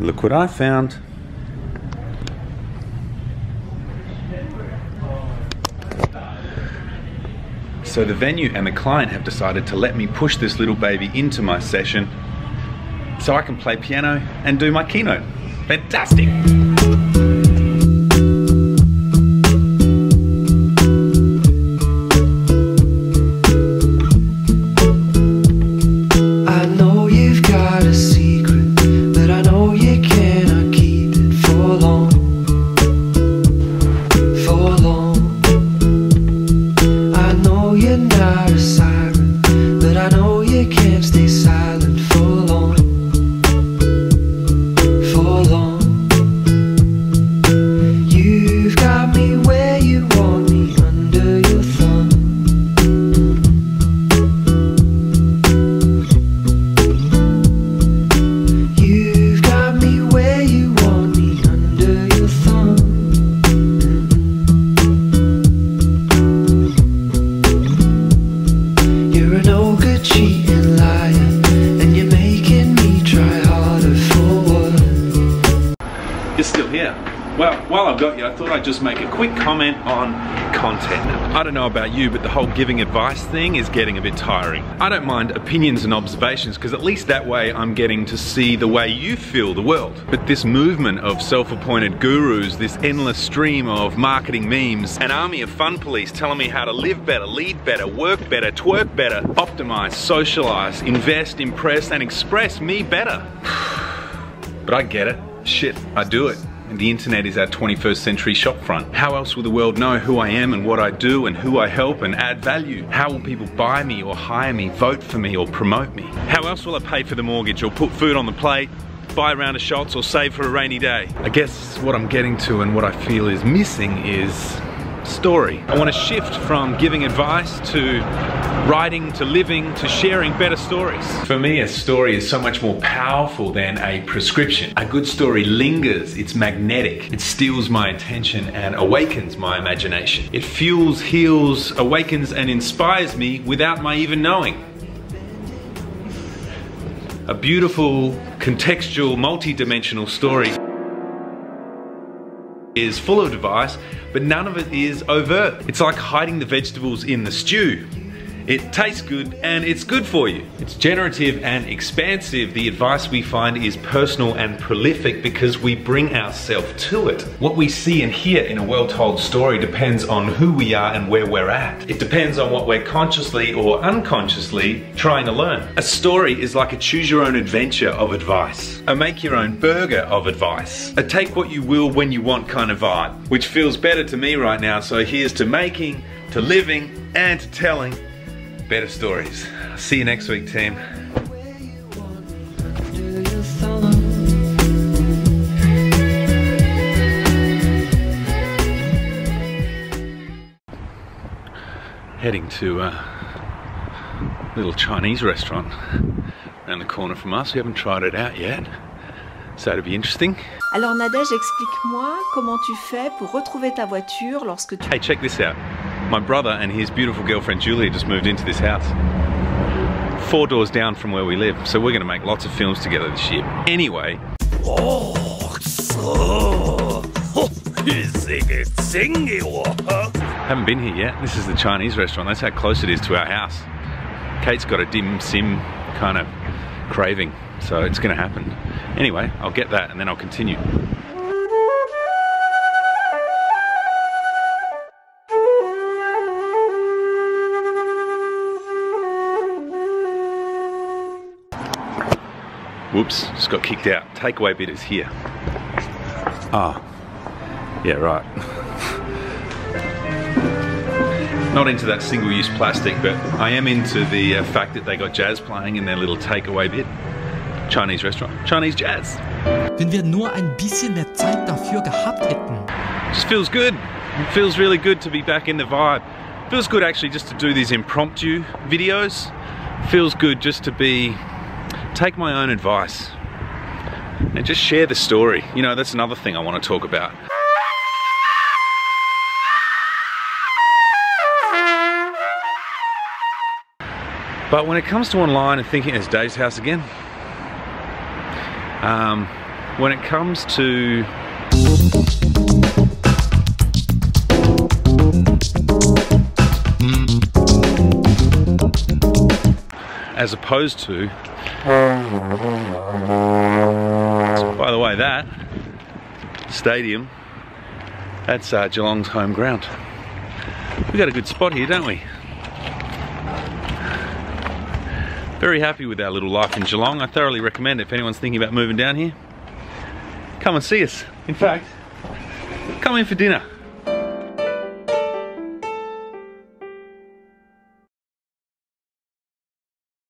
Look what I found. So the venue and the client have decided to let me push this little baby into my session so I can play piano and do my keynote. Fantastic! You're still here. Well, while I've got you, I thought I'd just make a quick comment on content. I don't know about you, but the whole giving advice thing is getting a bit tiring. I don't mind opinions and observations, because at least that way I'm getting to see the way you feel the world. But this movement of self-appointed gurus, this endless stream of marketing memes, an army of fun police telling me how to live better, lead better, work better, twerk better, optimize, socialize, invest, impress, and express me better. But I get it. Shit, I do it. And the internet is our 21st century shopfront. How else will the world know who I am and what I do and who I help and add value? How will people buy me or hire me, vote for me or promote me? How else will I pay for the mortgage or put food on the plate, buy a round of shots or save for a rainy day? I guess what I'm getting to and what I feel is missing is story. I want to shift from giving advice to writing, to living, to sharing better stories. For me, a story is so much more powerful than a prescription. A good story lingers, it's magnetic, it steals my attention and awakens my imagination. It fuels, heals, awakens and inspires me without my even knowing. A beautiful, contextual, multi-dimensional story is full of advice, but none of it is overt. It's like hiding the vegetables in the stew. It tastes good and it's good for you. It's generative and expansive. The advice we find is personal and prolific because we bring ourselves to it. What we see and hear in a well-told story depends on who we are and where we're at. It depends on what we're consciously or unconsciously trying to learn. A story is like a choose-your-own-adventure of advice. A make-your-own-burger of advice. A take-what-you-will-when-you-want kind of vibe, which feels better to me right now. So here's to making, to living, and to telling better stories. See you next week, team. Heading to a little Chinese restaurant around the corner from us. We haven't tried it out yet, so it'll be interesting. Alors Nadège, explique-moi comment tu fais pour retrouver ta voiture lorsque tu... Hey, check this out. My brother and his beautiful girlfriend Julia just moved into this house 4 doors down from where we live, so we're going to make lots of films together this year. Anyway, haven't been here yet. This is the Chinese restaurant. That's how close it is to our house. Kate's got a dim sim kind of craving, so it's going to happen. Anyway, I'll get that and then I'll continue. Whoops, just got kicked out. Takeaway bit is here. Ah, yeah, right. Not into that single-use plastic, but I am into the fact that they got jazz playing in their little takeaway bit. Chinese restaurant, Chinese jazz. Wenn wir nur ein bisschen mehr Zeit dafür gehabt hätten. Just feels good. It feels really good to be back in the vibe. Feels good actually just to do these impromptu videos. Feels good just to take my own advice and just share the story. You know, that's another thing I want to talk about. But when it comes to online and thinking it's Dave's house again, when it comes to as opposed to, by the way, that stadium, that's Geelong's home ground. We got a good spot here, don't we? Very happy with our little life in Geelong. I thoroughly recommend it if anyone's thinking about moving down here. Come and see us. In fact, come in for dinner.